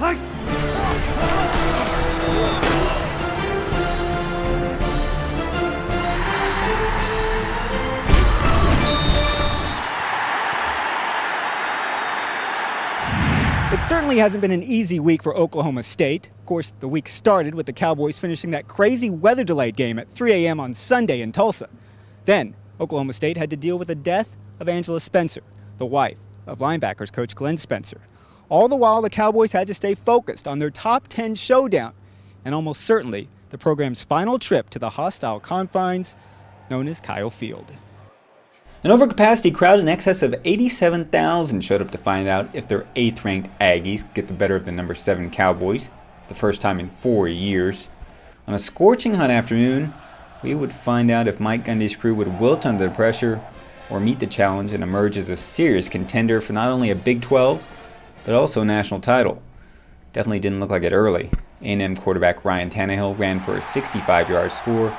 It certainly hasn't been an easy week for Oklahoma State. Of course, the week started with the Cowboys finishing that crazy weather-delayed game at 3 a.m. on Sunday in Tulsa. Then, Oklahoma State had to deal with the death of Angela Spencer, the wife of linebackers coach Glenn Spencer. All the while, the Cowboys had to stay focused on their top 10 showdown, and almost certainly the program's final trip to the hostile confines known as Kyle Field. An overcapacity crowd in excess of 87,000 showed up to find out if their 8th-ranked Aggies get the better of the number 7 Cowboys, the first time in 4 years. On a scorching hot afternoon, we would find out if Mike Gundy's crew would wilt under the pressure or meet the challenge and emerge as a serious contender for not only a Big 12, but also a national title. Definitely didn't look like it early. A&M quarterback Ryan Tannehill ran for a 65-yard score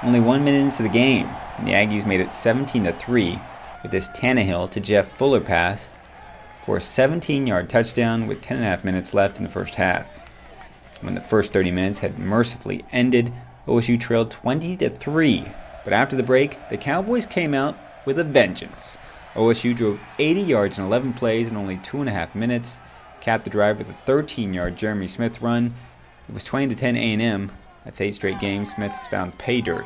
only 1 minute into the game, and the Aggies made it 17-3 with this Tannehill to Jeff Fuller pass for a 17-yard touchdown with 10.5 minutes left in the first half. When the first 30 minutes had mercifully ended, OSU trailed 20-3, but after the break, the Cowboys came out with a vengeance. OSU drove 80 yards in 11 plays in only 2.5 minutes, capped the drive with a 13-yard Jeremy Smith run. It was 20-10 A&M. That's 8 straight games Smith has found pay dirt.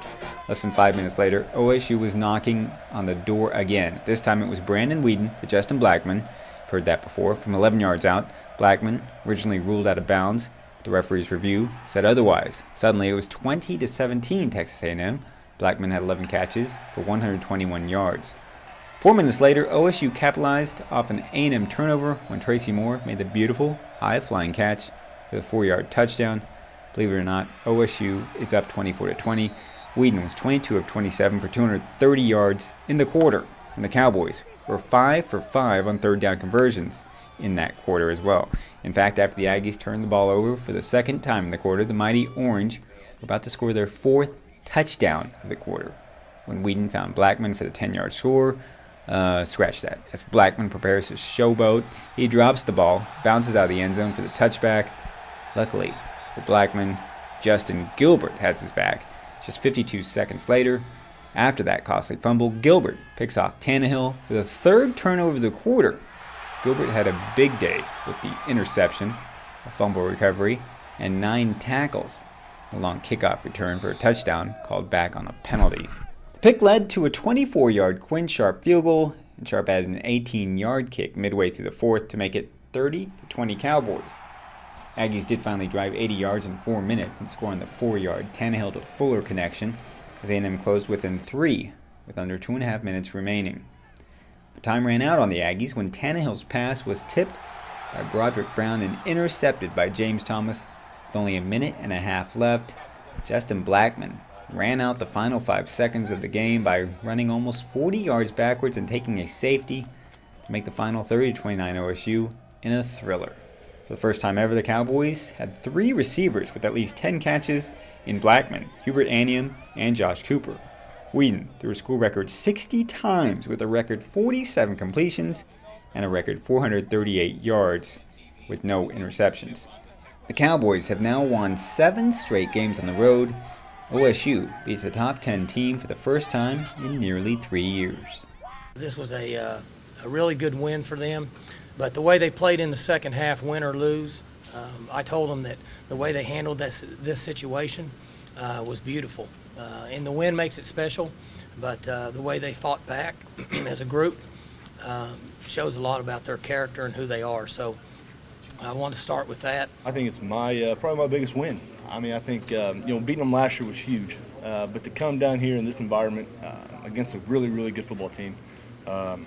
Less than 5 minutes later, OSU was knocking on the door again. This time it was Brandon Weeden to Justin Blackman. You've heard that before. From 11 yards out, Blackman, originally ruled out of bounds, the referee's review said otherwise. Suddenly it was 20-17 Texas A&M. Blackman had 11 catches for 121 yards. 4 minutes later, OSU capitalized off an A&M turnover when Tracy Moore made the beautiful, high-flying catch with a 4-yard touchdown. Believe it or not, OSU is up 24-20. Weeden was 22 of 27 for 230 yards in the quarter, and the Cowboys were 5 for 5 on third down conversions in that quarter as well. In fact, after the Aggies turned the ball over for the second time in the quarter, the mighty Orange were about to score their 4th touchdown of the quarter when Weeden found Blackman for the 10-yard score. Scratch that. As Blackman prepares to showboat, he drops the ball, bounces out of the end zone for the touchback. Luckily for Blackman, Justin Gilbert has his back. Just 52 seconds later, after that costly fumble, Gilbert picks off Tannehill for the 3rd turnover of the quarter. Gilbert had a big day with the interception, a fumble recovery, and 9 tackles. A long kickoff return for a touchdown called back on a penalty. The pick led to a 24-yard Quinn Sharp field goal, and Sharp added an 18-yard kick midway through the 4th to make it 30-20 Cowboys. Aggies did finally drive 80 yards in 4 minutes and score on the 4-yard Tannehill to Fuller connection as A&M closed within 3 with under 2.5 minutes remaining. But time ran out on the Aggies when Tannehill's pass was tipped by Broderick Brown and intercepted by James Thomas with only a minute and a half left. Justin Blackman ran out the final 5 seconds of the game by running almost 40 yards backwards and taking a safety to make the final 30-29 OSU in a thriller. For the first time ever, the Cowboys had 3 receivers with at least 10 catches in Blackman, Hubert Anium, and Josh Cooper. Weeden threw a school record 60 times with a record 47 completions and a record 438 yards with no interceptions. The Cowboys have now won 7 straight games on the road. OSU beats the top 10 team for the first time in nearly 3 years. This was a really good win for them. But the way they played in the second half, win or lose, I told them that the way they handled this situation was beautiful. And the win makes it special, but the way they fought back as a group shows a lot about their character and who they are. So I want to start with that. I think it's probably my biggest win. I mean, I think beating them last year was huge, but to come down here in this environment against a really, really good football team, on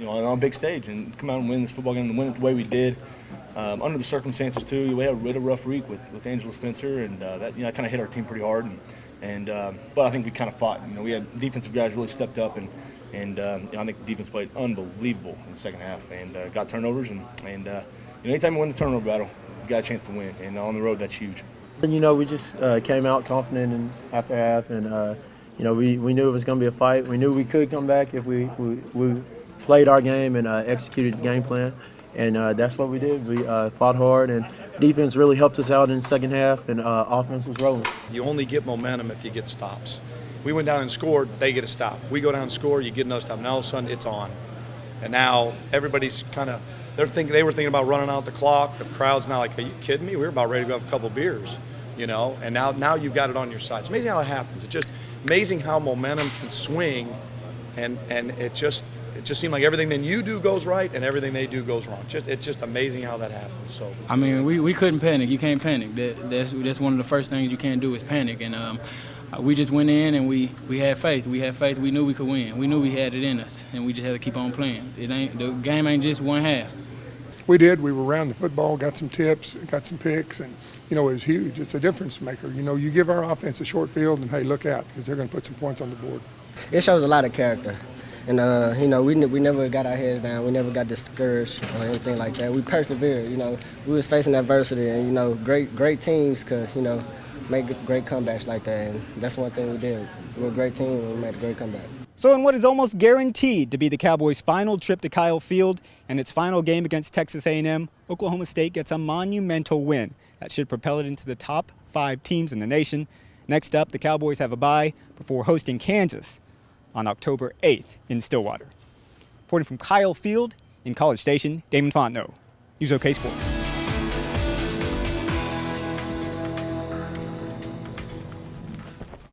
a big stage and come out and win this football game and win it the way we did. Under the circumstances too, we had a rough week with Angela Spencer, and that kind of hit our team pretty hard. But I think we kind of fought. We had defensive guys really stepped up, and I think the defense played unbelievable in the second half and got turnovers. And anytime you win the turnover battle, you got a chance to win. And on the road, that's huge. And we just came out confident in after half, and we knew it was going to be a fight. We knew we could come back if we played our game and executed the game plan. And that's what we did. We fought hard, and defense really helped us out in the second half, and offense was rolling. You only get momentum if you get stops. We went down and scored, they get a stop. We go down and score, you get another stop. Now all of a sudden it's on. And now everybody's kind of, they were thinking about running out the clock. The crowd's now like, are you kidding me? We were about ready to go have a couple beers, you know? And now you've got it on your side. It's amazing how it happens. It's just amazing how momentum can swing, and it just seemed like everything that you do goes right and everything they do goes wrong. It's just amazing how that happens. So I mean, we couldn't panic. You can't panic. That's one of the first things you can't do is panic. And we just went in and we had faith. We had faith. We knew we could win. We knew we had it in us, and we just had to keep on playing. The game ain't just one half. We did. We were around the football, got some tips, got some picks, and, you know, it was huge. It's a difference maker. You know, you give our offense a short field, and, hey, look out, because they're going to put some points on the board. It shows a lot of character. And, you know, we never got our heads down. We never got discouraged or anything like that. We persevered. You know, we was facing adversity, and, you know, great teams could, you know, make great comebacks like that. And that's one thing we did. We were a great team, and we made a great comeback. So in what is almost guaranteed to be the Cowboys' final trip to Kyle Field and its final game against Texas A&M, Oklahoma State gets a monumental win that should propel it into the top 5 teams in the nation. Next up, the Cowboys have a bye before hosting Kansas on October 8th in Stillwater. Reporting from Kyle Field in College Station, Damon Fontenot, News OK Sports.